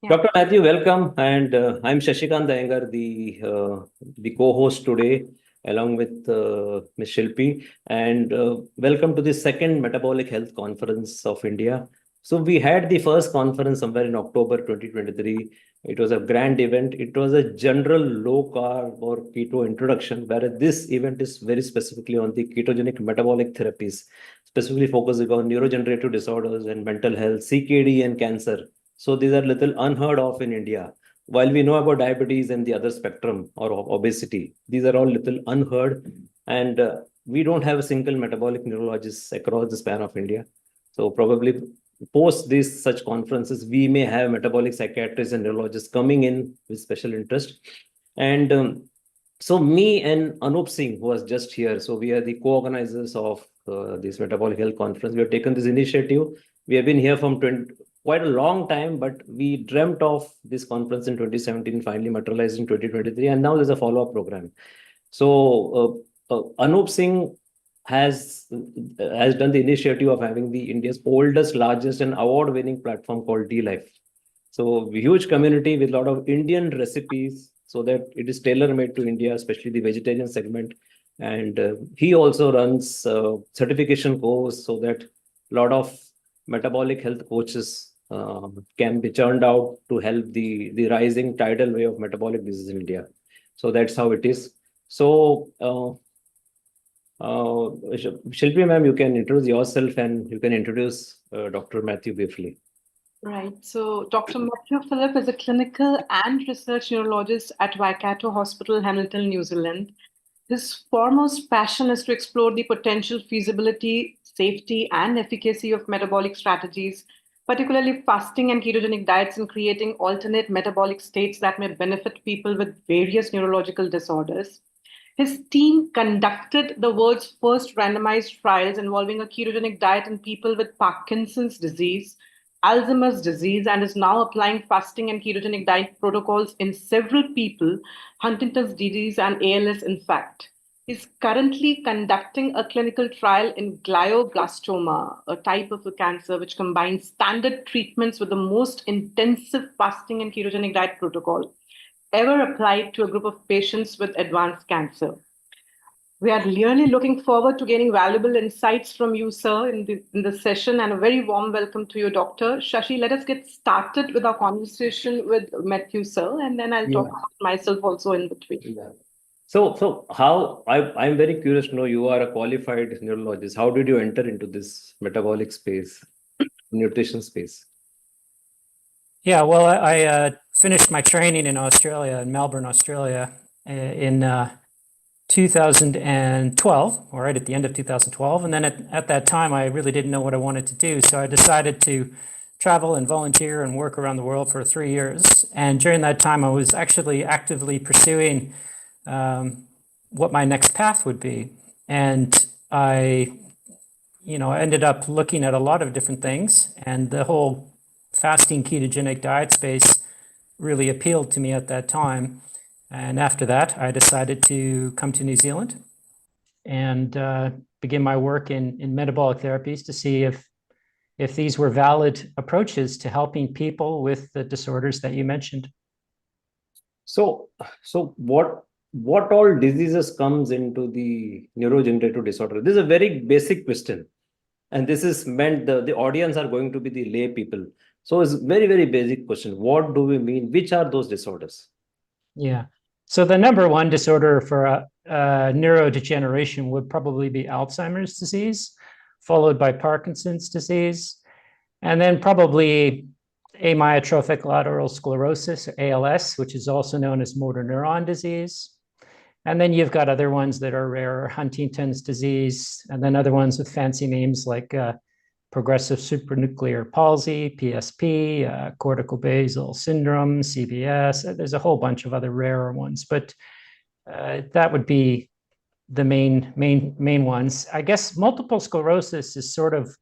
Yeah. Dr. Matthew, welcome. And I'm Shashikant Iyengar, the co-host today, along with Ms. Shilpi. And welcome to the second Metabolic Health Conference of India. So we had the first conference somewhere in October 2023. It was a grand event. It was a general low carb or keto introduction, whereas this event is very specifically on the ketogenic metabolic therapies, specifically focusing on neurodegenerative disorders and mental health, CKD and cancer. So these are little unheard of in India. While we know about diabetes and the other spectrum or obesity, these are all little unheard. And we don't have a single metabolic neurologist across the span of India. So probably post these such conferences, we may have metabolic psychiatrists and neurologists coming in with special interest. And so me and Anup Singh, who was just here, so we are the co-organizers of this metabolic health conference. We have taken this initiative. We have been here from quite a long time, but we dreamt of this conference in 2017, finally materialized in 2023, and now there's a follow-up program. So Anup Singh has done the initiative of having the India's oldest, largest, and award-winning platform called D-Life. So huge community with a lot of Indian recipes, so that it is tailor-made to India, especially the vegetarian segment. And he also runs certification course so that a lot of metabolic health coaches can be churned out to help the rising tidal wave of metabolic disease in India. So that's how it is. So Shilpi ma'am, you can introduce yourself and you can introduce Dr. Matthew briefly. Right. So Dr. Matthew Phillips is a clinical and research neurologist at Waikato Hospital, Hamilton, New Zealand. His foremost passion is to explore the potential feasibility, safety, and efficacy of metabolic strategies, particularly fasting and ketogenic diets, in creating alternate metabolic states that may benefit people with various neurological disorders. His team conducted the world's first randomized trials involving a ketogenic diet in people with Parkinson's disease, Alzheimer's disease, and is now applying fasting and ketogenic diet protocols in several people, Huntington's disease and ALS, in fact. He's currently conducting a clinical trial in glioblastoma, a type of a cancer which combines standard treatments with the most intensive fasting and ketogenic diet protocol ever applied to a group of patients with advanced cancer. We are really looking forward to gaining valuable insights from you, sir, in the session, and a very warm welcome to you, Doctor. Shashi, let us get started with our conversation with Matthew, sir, and then I'll talk about myself also in between. Yeah. So how I'm very curious to know, you are a qualified neurologist. How did you enter into this metabolic space, nutrition space? Yeah, well, I finished my training in Australia, in Melbourne, Australia, in 2012, or right at the end of 2012. And then at that time, I really didn't know what I wanted to do. So I decided to travel and volunteer and work around the world for 3 years. And during that time, I was actually actively pursuing what my next path would be. And I ended up looking at a lot of different things, and the whole fasting ketogenic diet space really appealed to me at that time. And after that, I decided to come to New Zealand and begin my work in metabolic therapies to see if these were valid approaches to helping people with the disorders that you mentioned. So what all diseases comes into the neurodegenerative disorder? This is a very basic question, and this is meant the audience are going to be the lay people. So it's very, very basic question. What do we mean? Which are those disorders? Yeah. So the number one disorder for neurodegeneration would probably be Alzheimer's disease, followed by Parkinson's disease, and then probably amyotrophic lateral sclerosis, or ALS, which is also known as motor neuron disease. And then you've got other ones that are rare, Huntington's disease, and then other ones with fancy names like progressive supranuclear palsy, PSP, cortical basal syndrome, CBS. There's a whole bunch of other rarer ones, but that would be the main ones. I guess multiple sclerosis is sort of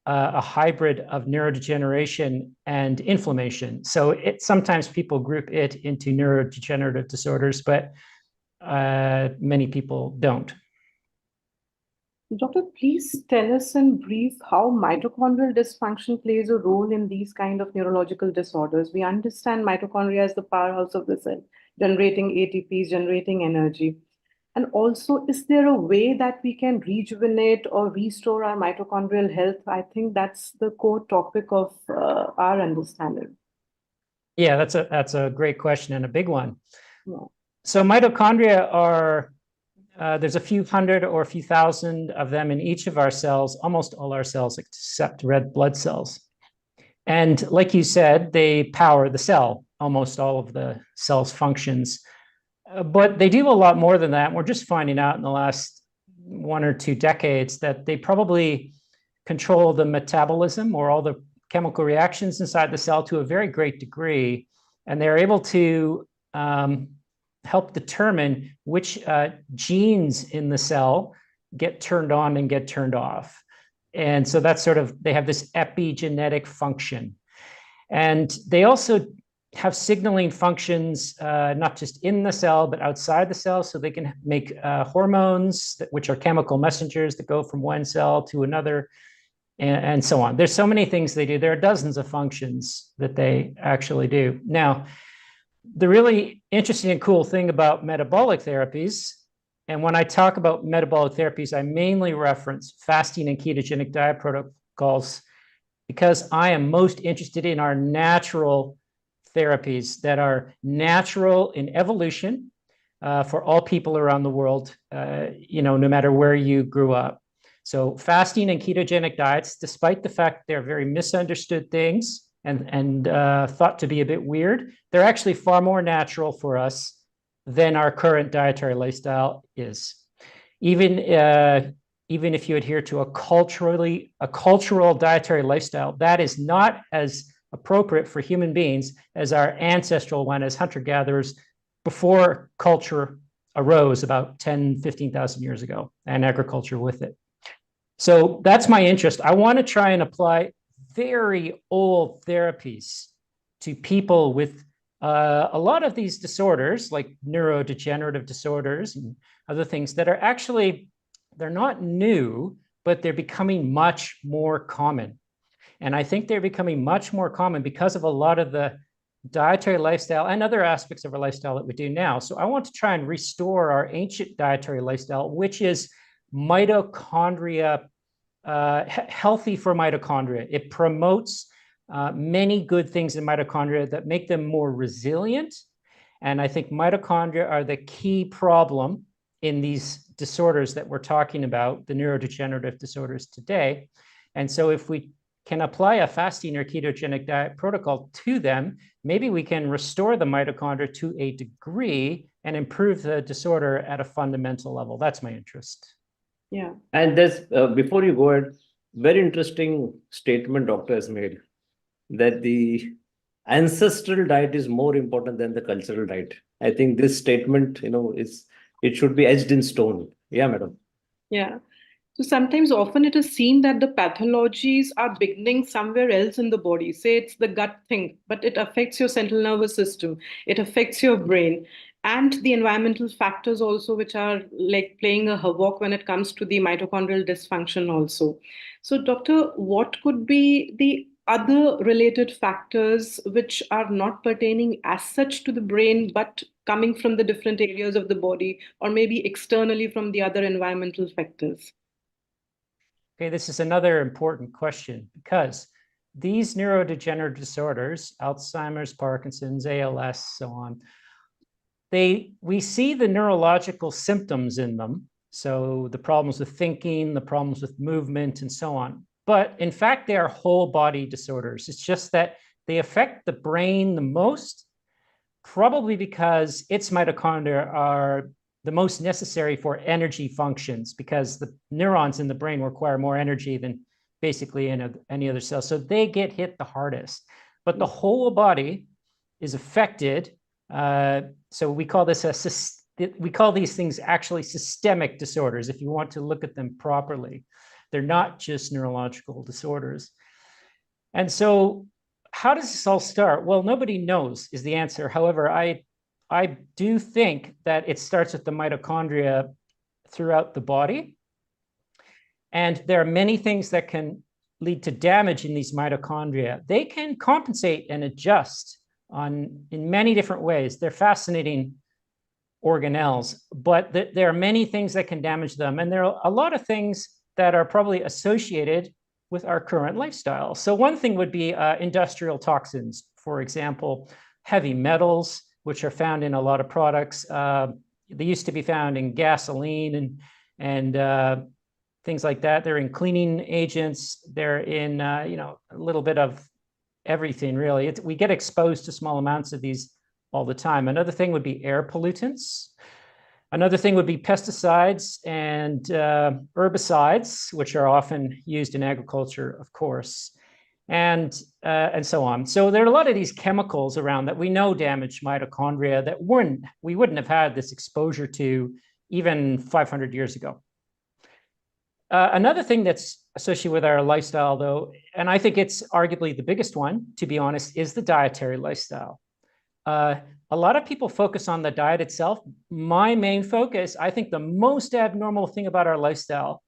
a hybrid of neurodegeneration and inflammation. So sometimes people group it into neurodegenerative disorders, but many people don't. Doctor, please tell us in brief how mitochondrial dysfunction plays a role in these kind of neurological disorders. We understand mitochondria as the powerhouse of the cell, generating ATPs, generating energy. And also, is there a way that we can rejuvenate or restore our mitochondrial health? I think that's the core topic of our understanding. Yeah, that's a great question and a big one. Yeah. So mitochondria are there's a few hundred or a few thousand of them in each of our cells, almost all our cells except red blood cells. And like you said, they power the cell, almost all of the cell's functions. But they do a lot more than that. We're just finding out in the last 1 or 2 decades that they probably control the metabolism or all the chemical reactions inside the cell to a very great degree. And they're able to help determine which genes in the cell get turned on and get turned off. And so that's sort of, they have this epigenetic function. And they also have signaling functions, not just in the cell, but outside the cell. So they can make hormones, which are chemical messengers that go from one cell to another, and so on. There's so many things they do. There are dozens of functions that they actually do. Now, the really interesting and cool thing about metabolic therapies, and when I talk about metabolic therapies, I mainly reference fasting and ketogenic diet protocols because I am most interested in our natural therapies that are natural in evolution for all people around the world, no matter where you grew up. So fasting and ketogenic diets, despite the fact they're very misunderstood things and thought to be a bit weird, they're actually far more natural for us than our current dietary lifestyle is. Even if you adhere to a cultural dietary lifestyle, that is not as appropriate for human beings as our ancestral one as hunter-gatherers before culture arose about 10, 15,000 years ago, and agriculture with it. So that's my interest. I want to try and apply very old therapies to people with a lot of these disorders, like neurodegenerative disorders and other things that are actually, they're not new, but they're becoming much more common. And I think they're becoming much more common because of a lot of the dietary lifestyle and other aspects of our lifestyle that we do now. So I want to try and restore our ancient dietary lifestyle, which is mitochondria, healthy for mitochondria. It promotes many good things in mitochondria that make them more resilient. And I think mitochondria are the key problem in these disorders that we're talking about, the neurodegenerative disorders today. And so if we can apply a fasting or ketogenic diet protocol to them, maybe we can restore the mitochondria to a degree and improve the disorder at a fundamental level. That's my interest. Yeah. And there's, before you go ahead, very interesting statement doctor has made, that the ancestral diet is more important than the cultural diet. I think this statement, it should be etched in stone. Yeah, madam. Yeah. So sometimes, often it is seen that the pathologies are beginning somewhere else in the body. Say it's the gut thing, but it affects your central nervous system. It affects your brain and the environmental factors also, which are like playing a havoc when it comes to the mitochondrial dysfunction also. So doctor, what could be the other related factors which are not pertaining as such to the brain, but coming from the different areas of the body, or maybe externally from the other environmental factors? Okay, this is another important question because these neurodegenerative disorders, Alzheimer's, Parkinson's, ALS, so on, we see the neurological symptoms in them. So the problems with thinking, the problems with movement, and so on. But in fact, they are whole body disorders. It's just that they affect the brain the most, probably because its mitochondria are the most necessary for energy functions, because the neurons in the brain require more energy than basically any other cell. So they get hit the hardest. But the whole body is affected. So we call these things actually systemic disorders, if you want to look at them properly. They're not just neurological disorders. And so how does this all start? Well, nobody knows is the answer. However, I do think that it starts with the mitochondria throughout the body. And there are many things that can lead to damage in these mitochondria. They can compensate and adjust in many different ways. They're fascinating organelles, but there are many things that can damage them. And there are a lot of things that are probably associated with our current lifestyle. So one thing would be industrial toxins, for example, heavy metals, which are found in a lot of products. They used to be found in gasoline and things like that. They're in cleaning agents. They're in a little bit of everything, really. We get exposed to small amounts of these all the time. Another thing would be air pollutants. Another thing would be pesticides and herbicides, which are often used in agriculture, of course, and so on. So there are a lot of these chemicals around that we know damage mitochondria that we wouldn't have had this exposure to even 500 years ago. Another thing that's associated with our lifestyle, though, and I think it's arguably the biggest one, to be honest, is the dietary lifestyle. A lot of people focus on the diet itself. My main focus, I think the most abnormal thing about our lifestyle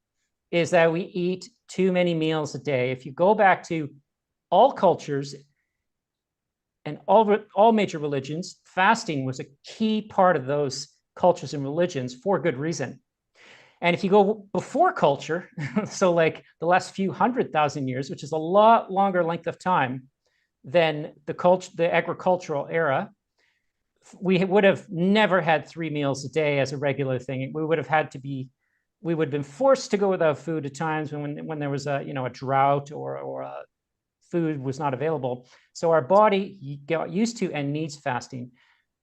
is that we eat too many meals a day. If you go back to all cultures and all major religions, fasting was a key part of those cultures and religions for good reason. And if you go before culture, so like the last few 100,000 years, which is a lot longer length of time than the agricultural era, we would have never had 3 meals a day as a regular thing. We would have been forced to go without food at times when there was a drought or food was not available. So our body got used to and needs fasting.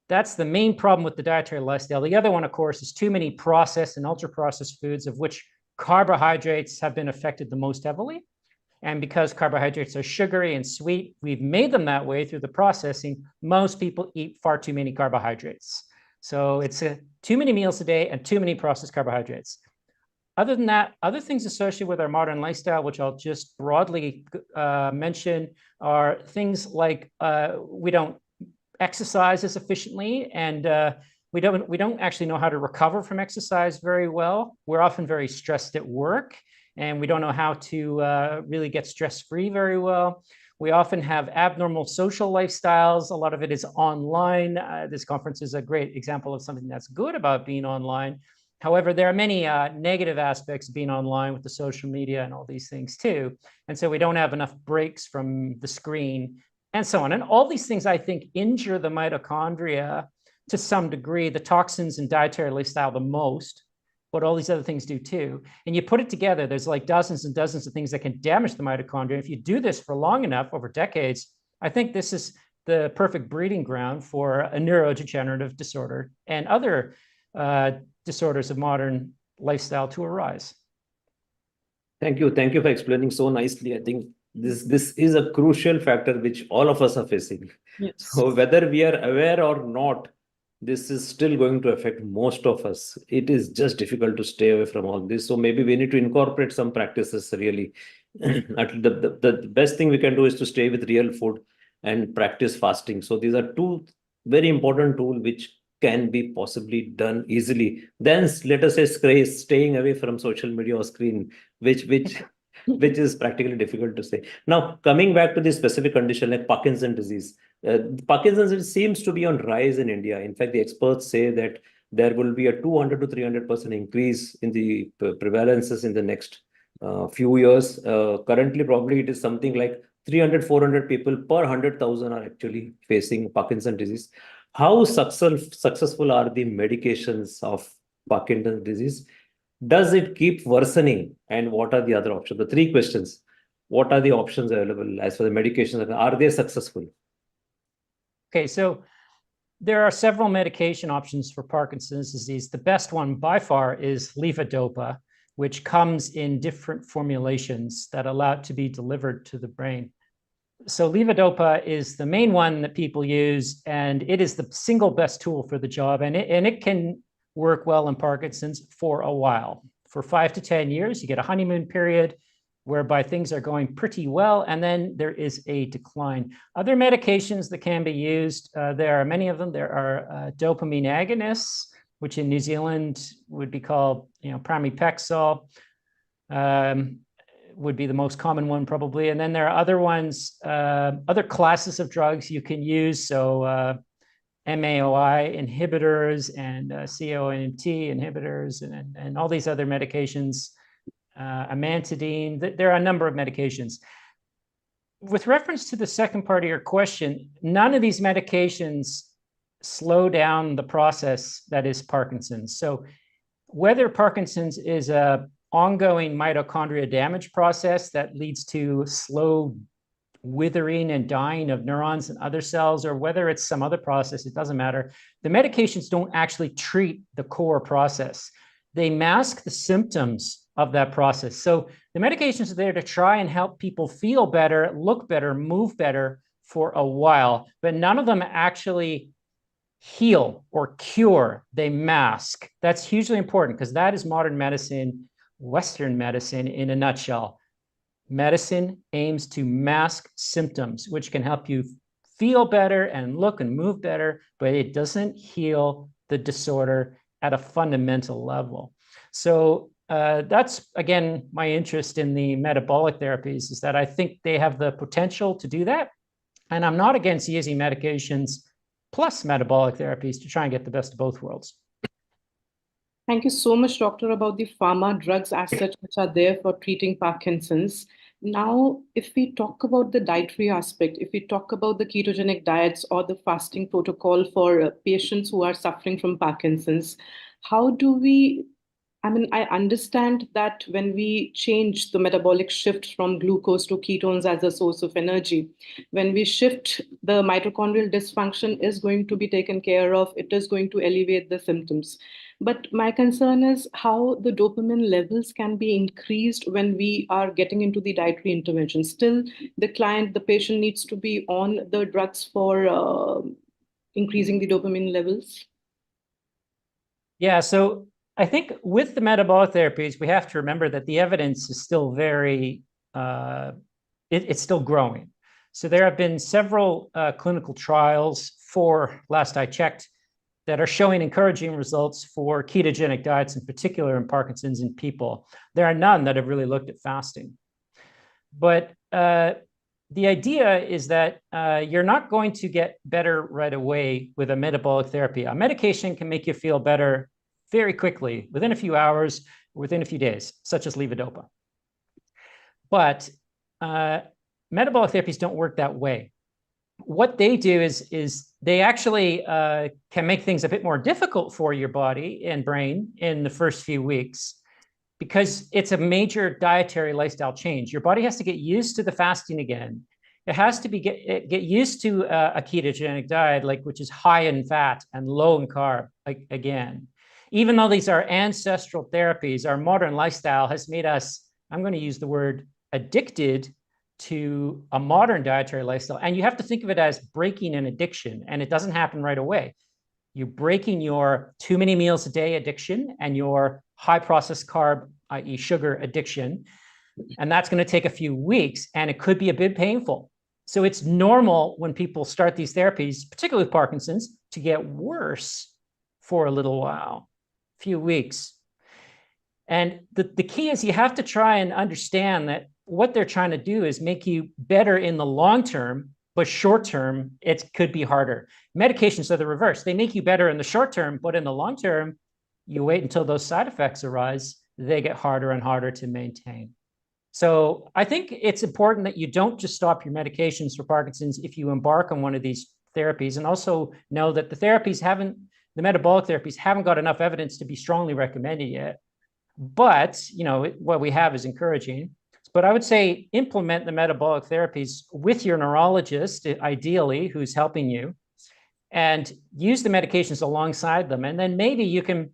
That's the main problem with the dietary lifestyle. The other one, of course, is too many processed and ultra-processed foods, of which carbohydrates have been affected the most heavily. And because carbohydrates are sugary and sweet, we've made them that way through the processing. Most people eat far too many carbohydrates. So it's too many meals a day and too many processed carbohydrates. Other than that, other things associated with our modern lifestyle, which I'll just broadly mention, are things like we don't exercise as efficiently, and we don't actually know how to recover from exercise very well. We're often very stressed at work, and we don't know how to really get stress-free very well. We often have abnormal social lifestyles. A lot of it is online. This conference is a great example of something that's good about being online. However, there are many negative aspects of being online with the social media and all these things too. And so we don't have enough breaks from the screen and so on. And all these things, I think, injure the mitochondria to some degree, the toxins and dietary lifestyle the most, but all these other things do too. And you put it together, there's like dozens and dozens of things that can damage the mitochondria. If you do this for long enough, over decades, I think this is the perfect breeding ground for a neurodegenerative disorder and other disorders of modern lifestyle to arise. Thank you. Thank you for explaining so nicely. I think this is a crucial factor which all of us are facing. Yes. So whether we are aware or not, this is still going to affect most of us. It is just difficult to stay away from all this. So maybe we need to incorporate some practices really. The best thing we can do is to stay with real food and practice fasting. So these are two very important tools which can be possibly done easily. Then let us say staying away from social media or screen, which is practically difficult to say. Now, coming back to the specific condition like Parkinson's disease. Parkinson's disease seems to be on rise in India. In fact, the experts say that there will be a 200 to 300% increase in the prevalences in the next few years. Currently, probably it is something like 300, 400 people per 100,000 are actually facing Parkinson's disease. How successful are the medications of Parkinson's disease? Does it keep worsening? And what are the other options? The 3 questions. What are the options available as for the medications? Are they successful? Okay, so there are several medication options for Parkinson's disease. The best one by far is levodopa, which comes in different formulations that allow it to be delivered to the brain. So levodopa is the main one that people use, and it is the single best tool for the job. And it can work well in Parkinson's for a while. For 5 to 10 years, you get a honeymoon period whereby things are going pretty well, and then there is a decline. Other medications that can be used, there are many of them. There are dopamine agonists, which in New Zealand would be called, pramipexole. would be the most common one probably. And then there are other ones, other classes of drugs you can use. So MAOI inhibitors and COMT inhibitors and all these other medications, amantadine. There are a number of medications. With reference to the second part of your question, none of these medications slow down the process that is Parkinson's. So whether Parkinson's is a ongoing mitochondria damage process that leads to slow withering and dying of neurons and other cells, or whether it's some other process, it doesn't matter. The medications don't actually treat the core process. They mask the symptoms of that process. So the medications are there to try and help people feel better, look better, move better for a while, but none of them actually heal or cure. They mask. That's hugely important because that is modern medicine, Western medicine in a nutshell. Medicine aims to mask symptoms, which can help you feel better and look and move better, but it doesn't heal the disorder at a fundamental level. So that's, again, my interest in the metabolic therapies, is that I think they have the potential to do that. And I'm not against using medications plus metabolic therapies to try and get the best of both worlds. Thank you so much, Doctor, about the pharma drugs as such, which are there for treating Parkinson's. Now, if we talk about the dietary aspect, if we talk about the ketogenic diets or the fasting protocol for patients who are suffering from Parkinson's, how do we, I understand that when we change the metabolic shift from glucose to ketones as a source of energy, when we shift, the mitochondrial dysfunction is going to be taken care of, it is going to alleviate the symptoms. But my concern is how the dopamine levels can be increased when we are getting into the dietary intervention. Still, the patient needs to be on the drugs for increasing the dopamine levels. Yeah, so I think with the metabolic therapies, we have to remember that the evidence is still very, it's still growing. So there have been several clinical trials last I checked, that are showing encouraging results for ketogenic diets, in particular in Parkinson's in people. There are none that have really looked at fasting. But the idea is that you're not going to get better right away with a metabolic therapy. A medication can make you feel better very quickly, within a few hours, within a few days, such as levodopa. But metabolic therapies don't work that way. What they do is they actually can make things a bit more difficult for your body and brain in the first few weeks, because it's a major dietary lifestyle change. Your body has to get used to the fasting again. It has to get used to a ketogenic diet, which is high in fat and low in carb, again. Even though these are ancestral therapies, our modern lifestyle has made us, I'm going to use the word, addicted to a modern dietary lifestyle. And you have to think of it as breaking an addiction, and it doesn't happen right away. You're breaking your too many meals a day addiction and your high processed carb, i.e. sugar addiction. And that's going to take a few weeks, and it could be a bit painful. So it's normal when people start these therapies, particularly with Parkinson's, to get worse for a little while, a few weeks. And the key is you have to try and understand that what they're trying to do is make you better in the long term, but short term, it could be harder. Medications are the reverse. They make you better in the short term, but in the long term, you wait until those side effects arise, they get harder and harder to maintain. So I think it's important that you don't just stop your medications for Parkinson's if you embark on one of these therapies, and also know that the metabolic therapies haven't got enough evidence to be strongly recommended yet. But, what we have is encouraging. But I would say implement the metabolic therapies with your neurologist, ideally, who's helping you, and use the medications alongside them. And then maybe you can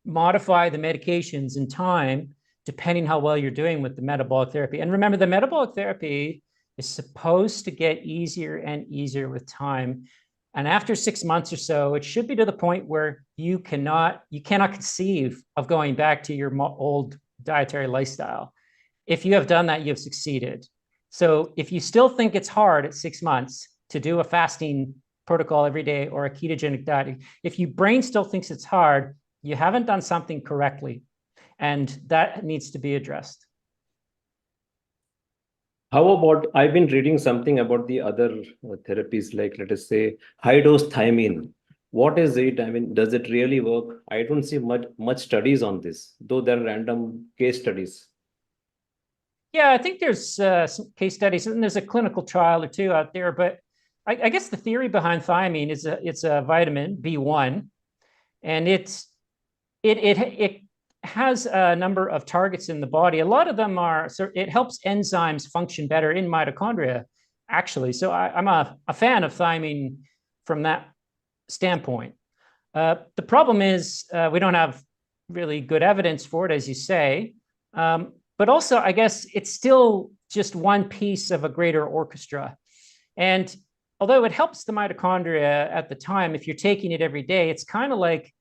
modify the medications in time, depending how well you're doing with the metabolic therapy. And remember, the metabolic therapy is supposed to get easier and easier with time. And after 6 months or so, it should be to the point where you cannot conceive of going back to your old dietary lifestyle. If you have done that, you have succeeded. So if you still think it's hard at 6 months to do a fasting protocol every day or a ketogenic diet, if your brain still thinks it's hard, you haven't done something correctly. And that needs to be addressed. How about, I've been reading something about the other therapies, like let us say high dose thiamine. What is it? I mean, does it really work? I don't see much studies on this, though there are random case studies. Yeah, I think there's some case studies and there's a clinical trial or two out there. But I guess the theory behind thiamine is it's a vitamin B1, and it has a number of targets in the body. A lot of them are, so it helps enzymes function better in mitochondria, actually. So I'm a fan of thiamine from that standpoint. The problem is we don't have really good evidence for it, as you say. But also, I guess it's still just one piece of a greater orchestra. And although it helps the mitochondria at the time, if you're taking it every day, it's kind of like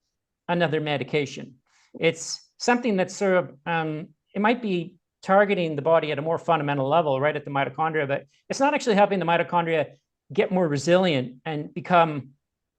another medication. It's something that's sort of, it might be targeting the body at a more fundamental level, right at the mitochondria, but it's not actually helping the mitochondria get more resilient and become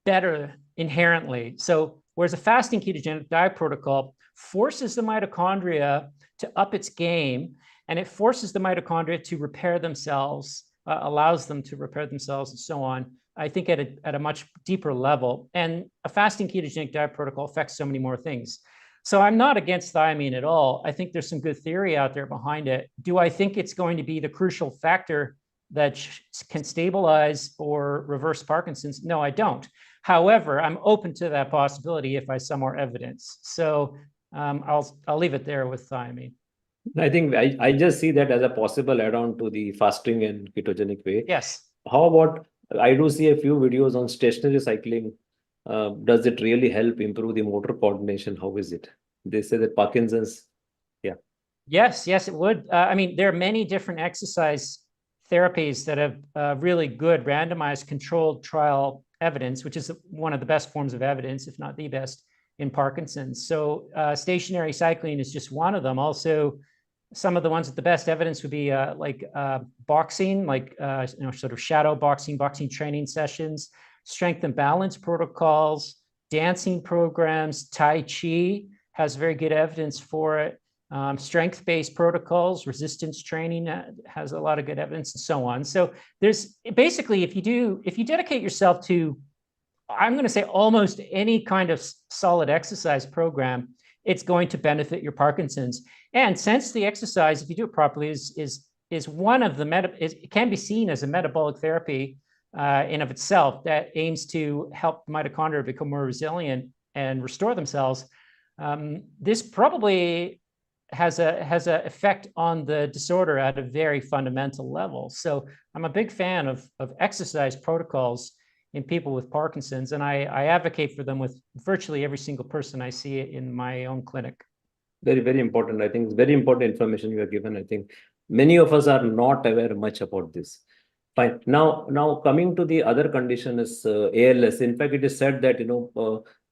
better inherently. So whereas a fasting ketogenic diet protocol forces the mitochondria to up its game, and it forces the mitochondria to repair themselves, allows them to repair themselves and so on, I think at a much deeper level. And a fasting ketogenic diet protocol affects so many more things. So I'm not against thiamine at all. I think there's some good theory out there behind it. Do I think it's going to be the crucial factor that can stabilize or reverse Parkinson's? No, I don't. However, I'm open to that possibility if I saw more evidence. So I'll leave it there with thiamine. I think I just see that as a possible add-on to the fasting and ketogenic way. Yes. How about, I do see a few videos on stationary cycling. Does it really help improve the motor coordination? How is it? They say that Parkinson's, yeah. Yes, it would. I mean, there are many different exercise therapies that have really good randomized controlled trial evidence, which is one of the best forms of evidence, if not the best, in Parkinson's. So stationary cycling is just one of them. Also, some of the ones with the best evidence would be like boxing, like sort of shadow boxing, boxing training sessions, strength and balance protocols, dancing programs, Tai Chi has very good evidence for it. Strength-based protocols, resistance training has a lot of good evidence, and so on. So there's basically, if you dedicate yourself to, I'm going to say almost any kind of solid exercise program, it's going to benefit your Parkinson's. And since the exercise, if you do it properly, is one of the it can be seen as a metabolic therapy in of itself that aims to help mitochondria become more resilient and restore themselves. This probably has a effect on the disorder at a very fundamental level. So I'm a big fan of exercise protocols in people with Parkinson's, and I advocate for them with virtually every single person I see in my own clinic. Very, very important. I think it's very important information you are given. I think many of us are not aware much about this. Fine. Now coming to the other condition is ALS. In fact, it is said that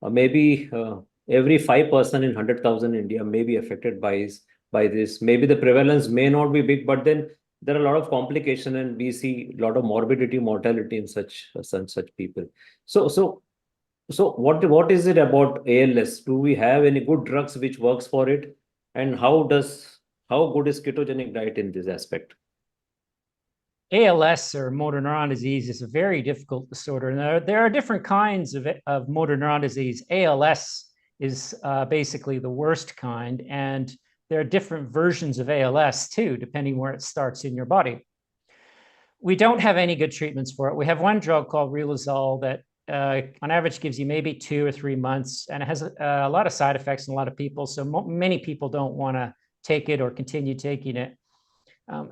maybe every 5% in 100,000 in India may be affected by this. Maybe the prevalence may not be big, but then there are a lot of complication, and we see a lot of morbidity, mortality in such people. So what is it about ALS? Do we have any good drugs which works for it? And how good is ketogenic diet in this aspect? ALS, or motor neuron disease, is a very difficult disorder. And there are different kinds of motor neuron disease. ALS is basically the worst kind. And there are different versions of ALS too, depending where it starts in your body. We don't have any good treatments for it. We have one drug called Riluzole that on average gives you maybe 2 or 3 months, and it has a lot of side effects in a lot of people. So many people don't want to take it or continue taking it.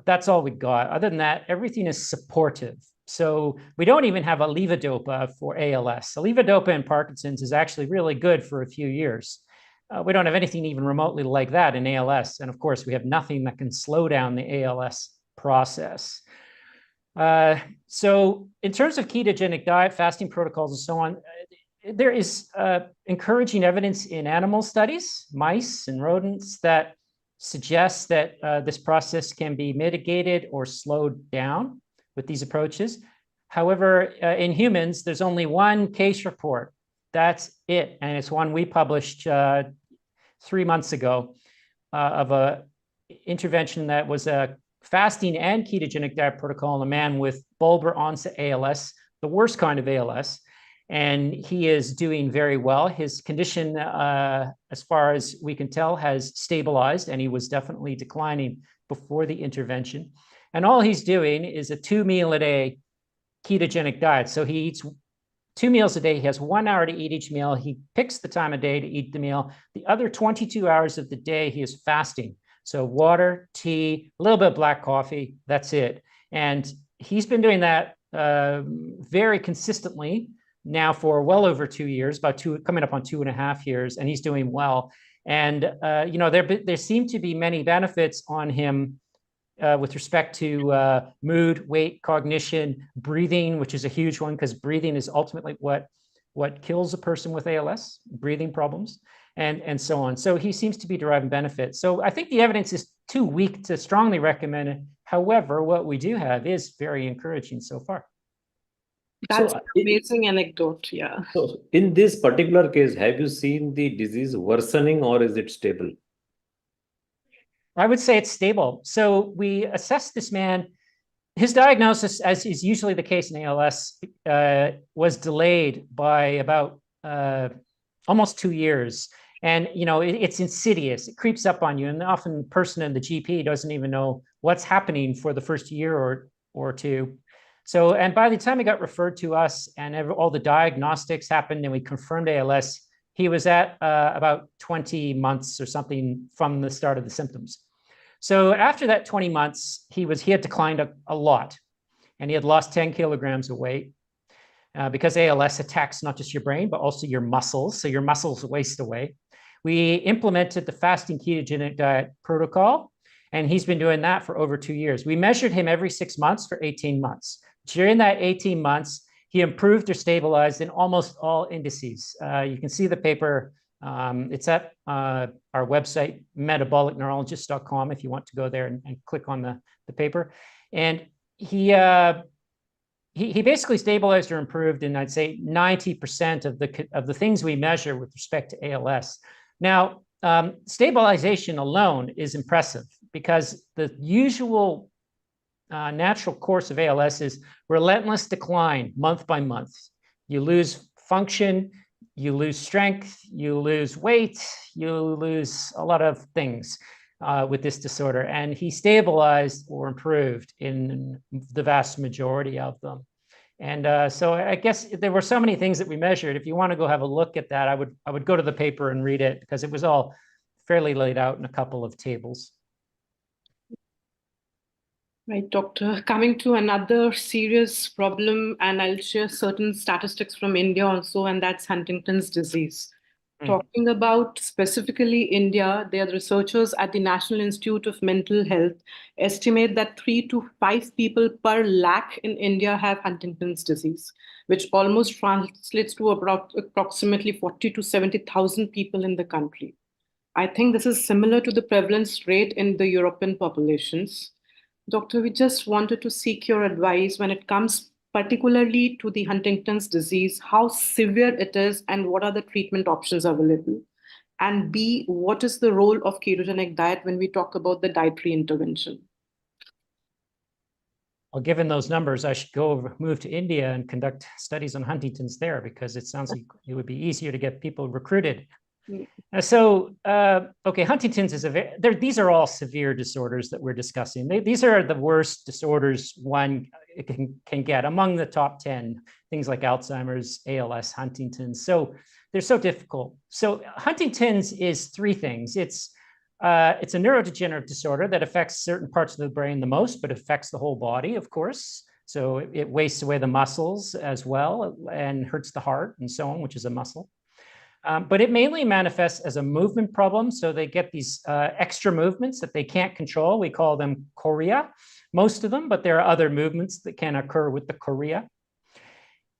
That's all we got. Other than that, everything is supportive. So we don't even have a levodopa for ALS. A levodopa in Parkinson's is actually really good for a few years. We don't have anything even remotely like that in ALS. And of course, we have nothing that can slow down the ALS process. So in terms of ketogenic diet, fasting protocols, and so on, there is encouraging evidence in animal studies, mice and rodents, that suggests that this process can be mitigated or slowed down with these approaches. However, in humans, there's only one case report. That's it. And it's one we published 3 months ago of an intervention that was a fasting and ketogenic diet protocol on a man with bulbar onset ALS, the worst kind of ALS. And he is doing very well. His condition, as far as we can tell, has stabilized, and he was definitely declining before the intervention. And all he's doing is a 2-meal-a-day ketogenic diet. So he eats 2 meals a day. He has 1 hour to eat each meal. He picks the time of day to eat the meal. The other 22 hours of the day, he is fasting. So water, tea, a little bit of black coffee, that's it. And he's been doing that very consistently now for well over 2 years, coming up on 2.5 years, and he's doing well. And there seem to be many benefits on him with respect to mood, weight, cognition, breathing, which is a huge one, because breathing is ultimately what kills a person with ALS, breathing problems, and so on. So he seems to be deriving benefits. So I think the evidence is too weak to strongly recommend it. However, what we do have is very encouraging so far. That's an amazing anecdote, yeah. So in this particular case, have you seen the disease worsening or is it stable? I would say it's stable. So we assessed this man. His diagnosis, as is usually the case in ALS, was delayed by about almost 2 years. And, it's insidious. It creeps up on you. And often the person in the GP doesn't even know what's happening for the first year or two. So, and by the time he got referred to us and all the diagnostics happened and we confirmed ALS, he was at about 20 months or something from the start of the symptoms. So after that 20 months, he had declined a lot, and he had lost 10 kilograms of weight because ALS attacks not just your brain, but also your muscles. So your muscles waste away. We implemented the fasting ketogenic diet protocol, and he's been doing that for over 2 years. We measured him every 6 months for 18 months. During that 18 months, he improved or stabilized in almost all indices. You can see the paper. It's at our website, metabolicneurologist.com, if you want to go there and click on the paper. And he basically stabilized or improved in, I'd say, 90% of the things we measure with respect to ALS. Now, stabilization alone is impressive because the usual natural course of ALS is relentless decline month by month. You lose function, you lose strength, you lose weight, you lose a lot of things with this disorder. And he stabilized or improved in the vast majority of them. And so I guess there were so many things that we measured. If you want to go have a look at that, I would go to the paper and read it because it was all fairly laid out in a couple of tables. Right, doctor. Coming to another serious problem, and I'll share certain statistics from India also, and that's Huntington's disease. Talking about specifically India, there are researchers at the National Institute of Mental Health estimate that 3 to 5 people per lakh in India have Huntington's disease, which almost translates to about approximately 40 to 70,000 people in the country. I think this is similar to the prevalence rate in the European populations. Doctor, we just wanted to seek your advice when it comes particularly to the Huntington's disease, how severe it is and what are the treatment options available? And B, what is the role of ketogenic diet when we talk about the dietary intervention? Well, given those numbers, I should move to India and conduct studies on Huntington's there because it sounds like it would be easier to get people recruited. Okay, Huntington's is these are all severe disorders that we're discussing. These are the worst disorders one can get among the top 10, things like Alzheimer's, ALS, Huntington's. So they're so difficult. So Huntington's is 3 things. It's a neurodegenerative disorder that affects certain parts of the brain the most, but affects the whole body, of course. So it wastes away the muscles as well and hurts the heart and so on, which is a muscle. But it mainly manifests as a movement problem. So they get these extra movements that they can't control. We call them chorea, most of them, but there are other movements that can occur with the chorea.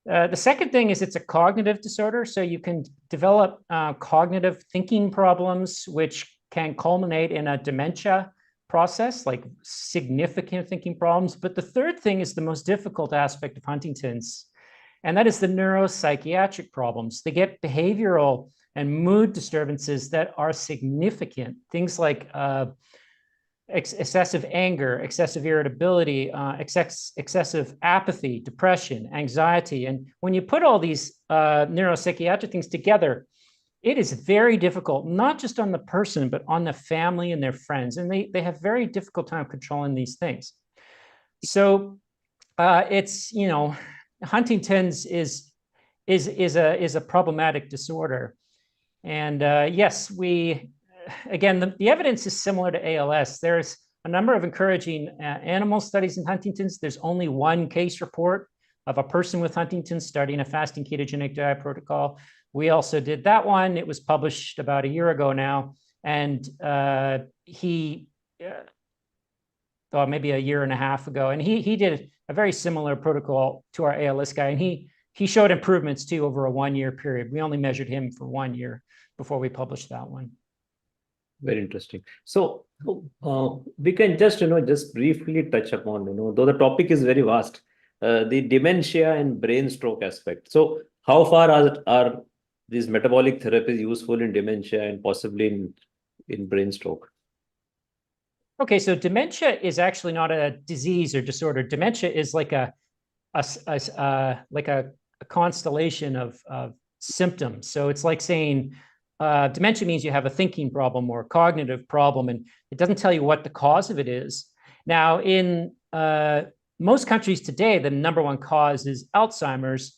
The second thing is it's a cognitive disorder. So you can develop cognitive thinking problems, which can culminate in a dementia process, like significant thinking problems. But the third thing is the most difficult aspect of Huntington's, and that is the neuropsychiatric problems. They get behavioral and mood disturbances that are significant. Things like excessive anger, excessive irritability, excessive apathy, depression, anxiety. And when you put all these neuropsychiatric things together, it is very difficult, not just on the person, but on the family and their friends. And they have very difficult time controlling these things. So it's, you know, Huntington's is a problematic disorder. And yes, again, the evidence is similar to ALS. There's a number of encouraging animal studies in Huntington's. There's only one case report of a person with Huntington's starting a fasting ketogenic diet protocol. We also did that one. It was published about a year ago now. And maybe a year and a half ago. And he did a very similar protocol to our ALS guy. And he showed improvements too over a 1-year period. We only measured him for 1 year before we published that one. Very interesting. So we can just, just briefly touch upon, though the topic is very vast, the dementia and brain stroke aspect. So how far are these metabolic therapies useful in dementia and possibly in brain stroke? Okay, so dementia is actually not a disease or disorder. Dementia is like a constellation of symptoms. So it's like saying dementia means you have a thinking problem or a cognitive problem, and it doesn't tell you what the cause of it is. Now, in most countries today, the number one cause is Alzheimer's,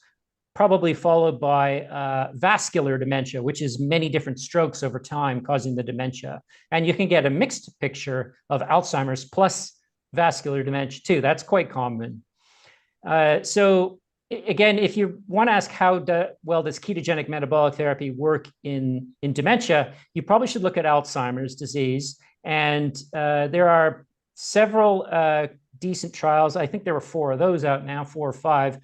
probably followed by vascular dementia, which is many different strokes over time causing the dementia. And you can get a mixed picture of Alzheimer's plus vascular dementia too. That's quite common. So again, if you want to ask how does ketogenic metabolic therapy work in dementia, you probably should look at Alzheimer's disease. And there are several decent trials. I think there were 4 of those out now, 4 or 5.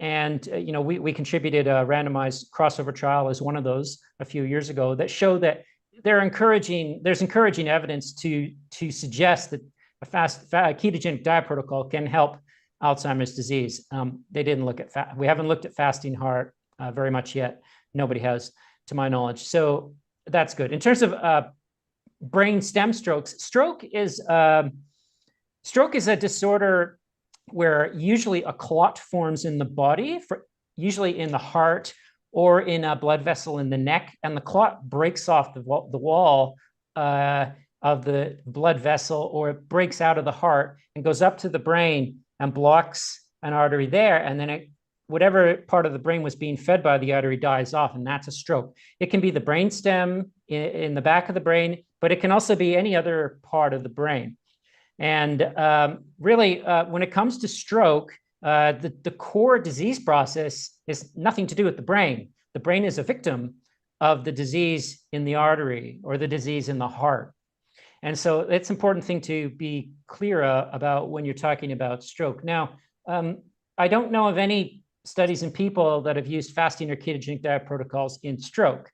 We contributed a randomized crossover trial as one of those a few years ago that showed that there's encouraging evidence to suggest that a ketogenic diet protocol can help Alzheimer's disease. They didn't look at we haven't looked at fasting heart very much yet. Nobody has, to my knowledge. So that's good. In terms of brain stem strokes, stroke is a disorder where usually a clot forms in the body, usually in the heart or in a blood vessel in the neck, and the clot breaks off the wall of the blood vessel, or it breaks out of the heart and goes up to the brain and blocks an artery there, and then whatever part of the brain was being fed by the artery dies off, and that's a stroke. It can be the brain stem in the back of the brain, but it can also be any other part of the brain. And really, when it comes to stroke, the core disease process is nothing to do with the brain. The brain is a victim of the disease in the artery or the disease in the heart. And so it's an important thing to be clear about when you're talking about stroke. Now, I don't know of any studies in people that have used fasting or ketogenic diet protocols in stroke.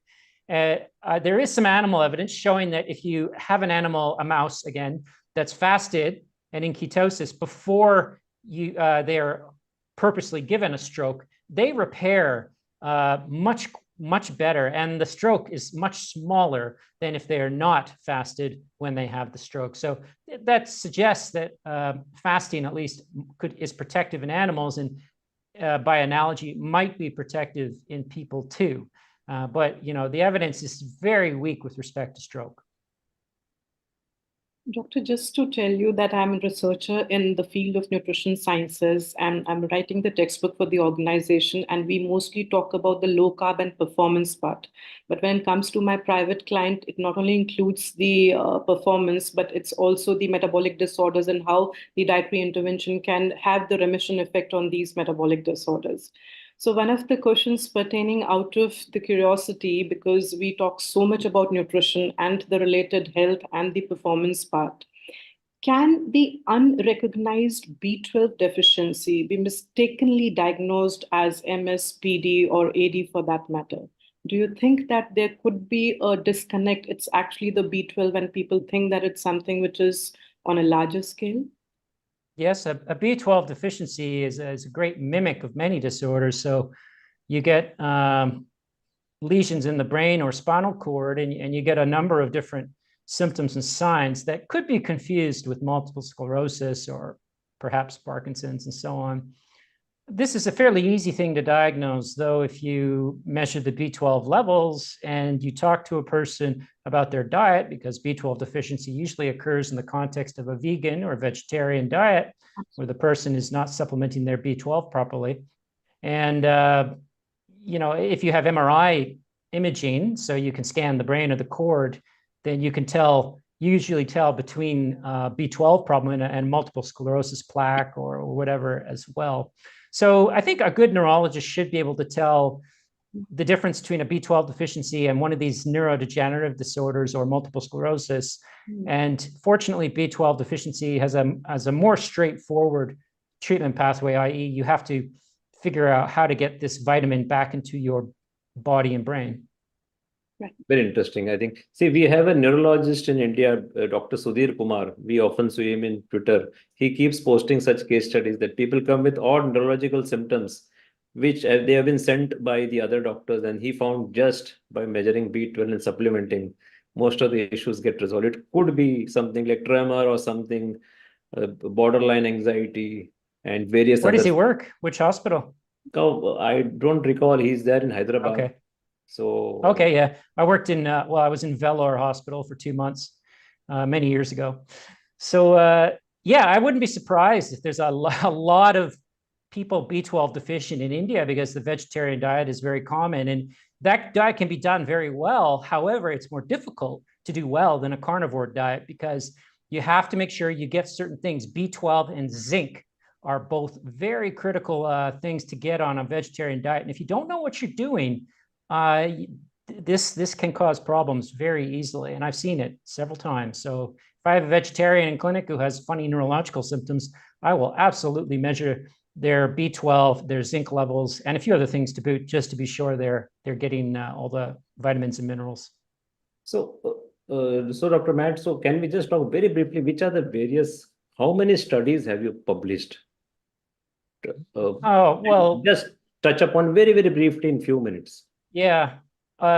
There is some animal evidence showing that if you have an animal, a mouse again, that's fasted and in ketosis before they are purposely given a stroke, they repair much better, and the stroke is much smaller than if they are not fasted when they have the stroke. So that suggests that fasting at least is protective in animals, and by analogy might be protective in people too. But the evidence is very weak with respect to stroke. Doctor, just to tell you that I'm a researcher in the field of nutrition sciences, and I'm writing the textbook for the organization, and we mostly talk about the low carb and performance part. But when it comes to my private client, it not only includes the performance, but it's also the metabolic disorders and how the dietary intervention can have the remission effect on these metabolic disorders. So one of the questions pertaining out of the curiosity, because we talk so much about nutrition and the related health and the performance part, can the unrecognized B12 deficiency be mistakenly diagnosed as MS, PD, or AD for that matter? Do you think that there could be a disconnect? It's actually the B12 and people think that it's something which is on a larger scale? Yes, a B12 deficiency is a great mimic of many disorders. So you get lesions in the brain or spinal cord, and you get a number of different symptoms and signs that could be confused with multiple sclerosis or perhaps Parkinson's and so on. This is a fairly easy thing to diagnose, though, if you measure the B12 levels and you talk to a person about their diet, because B12 deficiency usually occurs in the context of a vegan or vegetarian diet, where the person is not supplementing their B12 properly. And, if you have MRI imaging, so you can scan the brain or the cord, then you can usually tell between B12 problem and multiple sclerosis plaque or whatever as well. So I think a good neurologist should be able to tell the difference between a B12 deficiency and one of these neurodegenerative disorders or multiple sclerosis. And fortunately, B12 deficiency has a more straightforward treatment pathway, i.e. you have to figure out how to get this vitamin back into your body and brain. Very interesting. I think, see, we have a neurologist in India, Dr. Sudhir Kumar. We often see him in Twitter. He keeps posting such case studies that people come with odd neurological symptoms, which they have been sent by the other doctors. And he found just by measuring B12 and supplementing, most of the issues get resolved. It could be something like tremor or something, borderline anxiety and various Where other. does he work? Which hospital? Oh, I don't recall. He's there in Hyderabad. Okay. So okay, yeah, I worked in I was in Vellore Hospital for 2 months many years ago. So yeah, I wouldn't be surprised if there's a lot of people B12 deficient in India, because the vegetarian diet is very common, and that diet can be done very well. However, it's more difficult to do well than a carnivore diet, because you have to make sure you get certain things. B12 and zinc are both very critical things to get on a vegetarian diet, and if you don't know what you're doing, this can cause problems very easily, and I've seen it several times. So if I have a vegetarian in clinic who has funny neurological symptoms, I will absolutely measure their B12, their zinc levels, and a few other things to boot, just to be sure they're getting all the vitamins and minerals. So, Dr. Matt, so can we just talk very briefly, how many studies have you published? Just touch upon very, very briefly in few minutes. Yeah.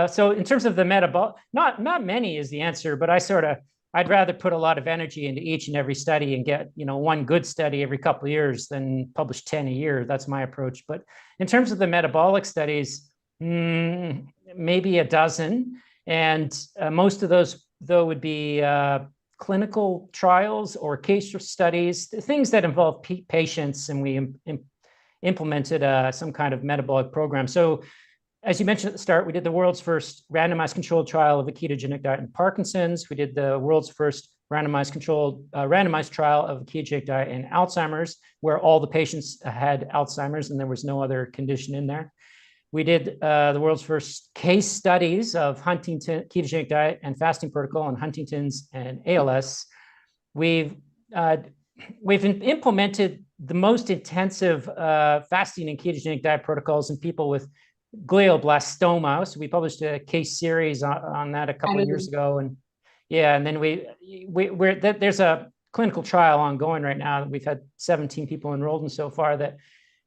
So in terms of the metabolic, not many is the answer, but I'd rather put a lot of energy into each and every study and get, one good study every couple of years than publish 10 a year. That's my approach. But in terms of the metabolic studies, maybe a dozen. And most of those, though, would be clinical trials or case studies, things that involve patients, and we implemented some kind of metabolic program. So as you mentioned at the start, we did the world's first randomized controlled trial of a ketogenic diet in Parkinson's. We did the world's first randomized trial of a ketogenic diet in Alzheimer's, where all the patients had Alzheimer's and there was no other condition in there. We did the world's first case studies of Huntington, ketogenic diet and fasting protocol on Huntington's and ALS. We've implemented the most intensive fasting and ketogenic diet protocols in people with glioblastoma. So we published a case series on that a couple of years ago, and then there's a clinical trial ongoing right now that we've had 17 people enrolled in so far that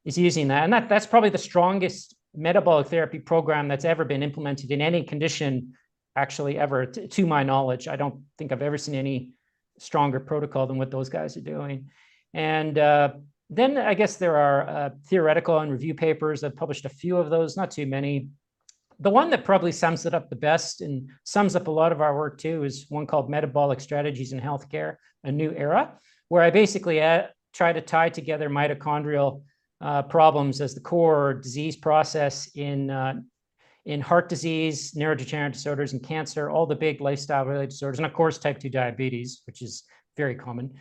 is using that, and that's probably the strongest metabolic therapy program that's ever been implemented in any condition, actually ever, to my knowledge. I don't think I've ever seen any stronger protocol than what those guys are doing. And then I guess there are theoretical and review papers. I've published a few of those, not too many. The one that probably sums it up the best and sums up a lot of our work too is one called Metabolic Strategies in Healthcare, A New Era, where I basically try to tie together mitochondrial problems as the core disease process in heart disease, neurodegenerative disorders, and cancer, all the big lifestyle-related disorders, and of course, type 2 diabetes, which is very common.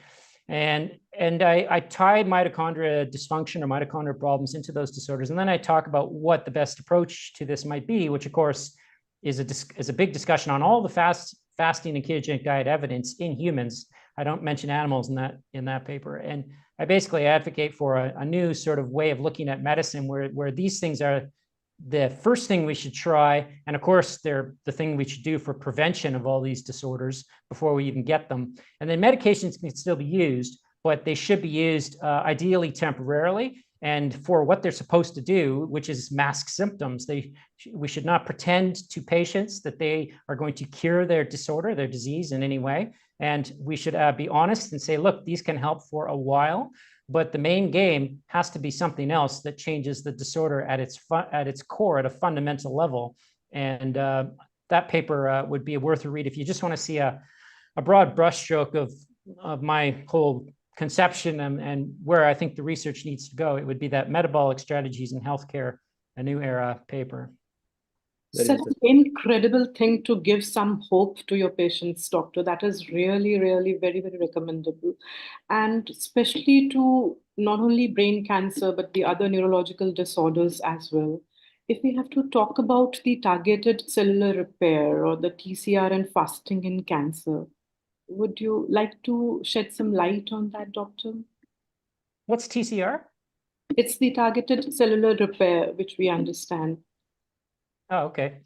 And I tie mitochondria dysfunction or mitochondrial problems into those disorders. And then I talk about what the best approach to this might be, which of course is a big discussion on all the fasting and ketogenic diet evidence in humans. I don't mention animals in that paper. And I basically advocate for a new sort of way of looking at medicine where these things are the first thing we should try. And of course, they're the thing we should do for prevention of all these disorders before we even get them. And then medications can still be used, but they should be used ideally temporarily. and for what they're supposed to do, which is mask symptoms. We should not pretend to patients that they are going to cure their disorder, their disease in any way. And we should be honest and say, look, these can help for a while, but the main game has to be something else that changes the disorder at its core, at a fundamental level. And that paper would be worth a read if you just want to see a broad brushstroke of my whole conception and where I think the research needs to go. It would be that Metabolic Strategies in Healthcare, a New Era paper. Such an incredible thing to give some hope to your patients, doctor. That is really, really very, very recommendable. And especially to not only brain cancer, but the other neurological disorders as well. If we have to talk about the targeted cellular repair or the TCR and fasting in cancer, would you like to shed some light on that, doctor? What's TCR? It's the targeted cellular repair, which we understand. Oh, okay.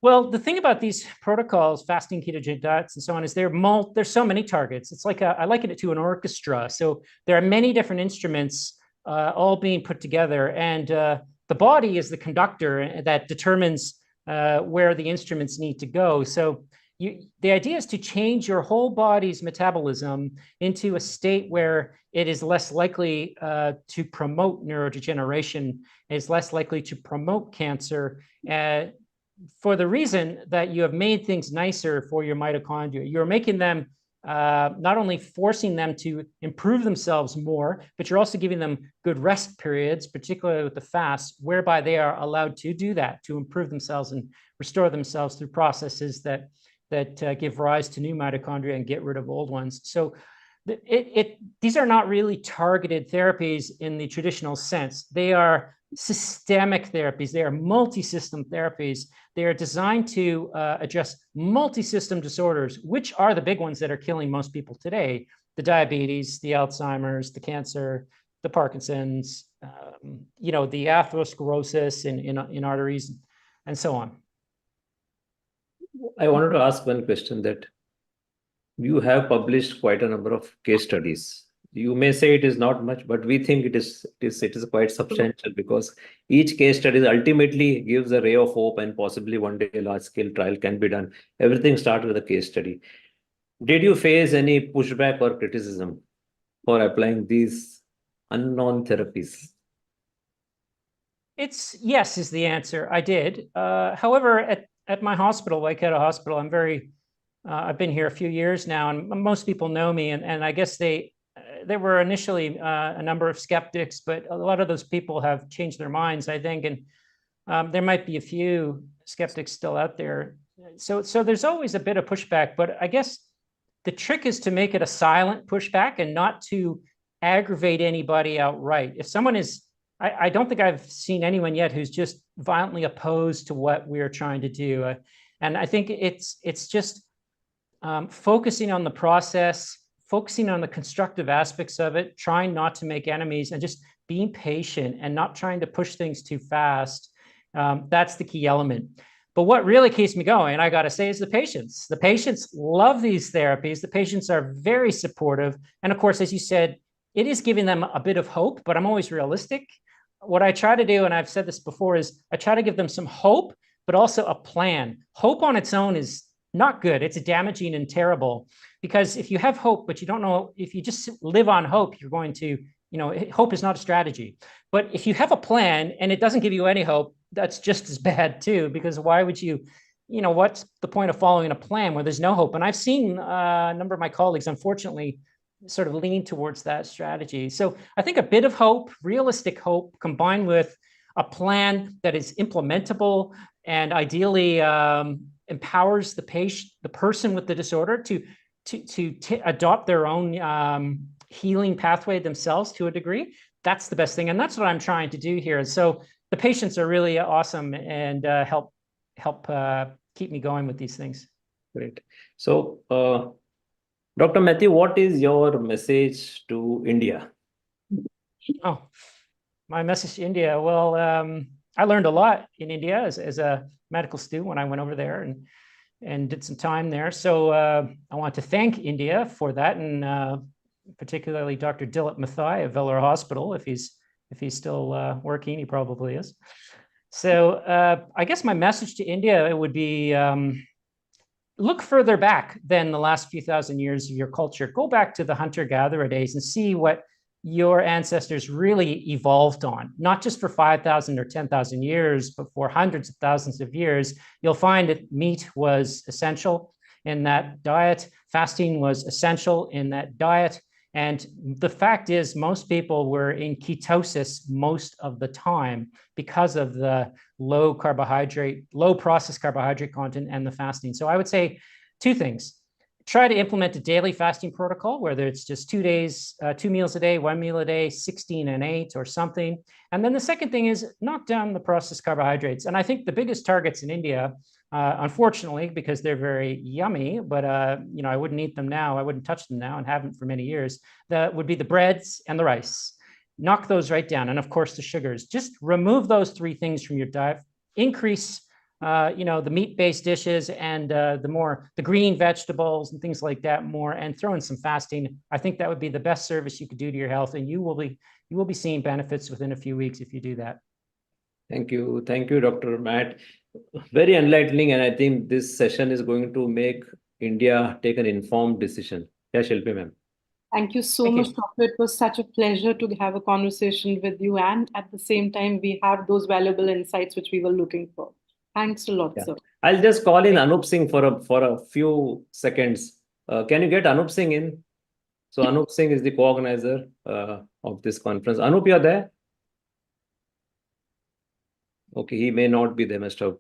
Well, the thing about these protocols, fasting, ketogenic diets, and so on, is there's so many targets. It's like I liken it to an orchestra. So there are many different instruments all being put together, and the body is the conductor that determines where the instruments need to go. So the idea is to change your whole body's metabolism into a state where it is less likely to promote neurodegeneration, is less likely to promote cancer, for the reason that you have made things nicer for your mitochondria. You're making them, not only forcing them to improve themselves more, but you're also giving them good rest periods, particularly with the fast, whereby they are allowed to do that, to improve themselves and restore themselves through processes that give rise to new mitochondria and get rid of old ones. So these are not really targeted therapies in the traditional sense. They are systemic therapies. They are multi-system therapies. They are designed to address multi-system disorders, which are the big ones that are killing most people today: the diabetes, the Alzheimer's, the cancer, the Parkinson's, the atherosclerosis in arteries, and so on. I wanted to ask one question, that you have published quite a number of case studies. You may say it is not much, but we think it is quite substantial, because each case study ultimately gives a ray of hope, and possibly one day a large-scale trial can be done. Everything starts with a case study. Did you face any pushback or criticism for applying these unknown therapies? Yes is the answer. I did. However, at my hospital, Waikato Hospital, I've been here a few years now, and most people know me, and I guess there were initially a number of skeptics, but a lot of those people have changed their minds, I think, and there might be a few skeptics still out there. So there's always a bit of pushback, but I guess the trick is to make it a silent pushback and not to aggravate anybody outright. If someone is, I don't think I've seen anyone yet who's just violently opposed to what we're trying to do. And I think it's just focusing on the process, focusing on the constructive aspects of it, trying not to make enemies, and just being patient and not trying to push things too fast. That's the key element. But what really keeps me going, I got to say, is the patients. The patients love these therapies. The patients are very supportive. And of course, as you said, it is giving them a bit of hope, but I'm always realistic. What I try to do, and I've said this before, is I try to give them some hope, but also a plan. Hope on its own is not good. It's damaging and terrible, because if you have hope, but you don't know, if you just live on hope, you're going to, hope is not a strategy. But if you have a plan and it doesn't give you any hope, that's just as bad too, because why would you, what's the point of following a plan where there's no hope? And I've seen a number of my colleagues, unfortunately, sort of lean towards that strategy. So I think a bit of hope, realistic hope, combined with a plan that is implementable and ideally empowers the person with the disorder to adopt their own healing pathway themselves to a degree. That's the best thing, and that's what I'm trying to do here. So the patients are really awesome and help keep me going with these things. Great. So, Dr. Matthew, what is your message to India? Oh, my message to India. Well, I learned a lot in India as a medical student when I went over there and did some time there. So I want to thank India for that, and particularly Dr. Dilip Mathai of Velar Hospital, if if he's still working, he probably is. So I guess my message to India, it would be look further back than the last few thousand years of your culture. Go back to the hunter-gatherer days and see what your ancestors really evolved on, not just for 5,000 or 10,000 years, but for hundreds of thousands of years. You'll find that meat was essential in that diet. Fasting was essential in that diet. And the fact is, most people were in ketosis most of the time because of the low processed carbohydrate content and the fasting. So I would say two things. Try to implement a daily fasting protocol, whether it's just 2 days, 2 meals a day, 1 meal a day, 16 and 8 or something. And then the second thing is knock down the processed carbohydrates. And I think the biggest targets in India, unfortunately, because they're very yummy, but I wouldn't eat them now. I wouldn't touch them now and haven't for many years. That would be the breads and the rice. Knock those right down. And of course, the sugars. Just remove those three things from your diet. Increase the meat-based dishes and the green vegetables and things like that more, and throw in some fasting. I think that would be the best service you could do to your health, and you will be seeing benefits within a few weeks if you do that. Thank you, Dr. Matt. Very enlightening, and I think this session is going to make India take an informed decision. Yeah, Shilpi ma'am. Thank you so much, Doctor. It was such a pleasure to have a conversation with you, and at the same time, we have those valuable insights which we were looking for. Thanks a lot, sir. I'll just call in Anup Singh for a few seconds. Can you get Anup Singh in? So Anup Singh is the co-organizer of this conference. Anup, you're there? Okay, he may not be there, must have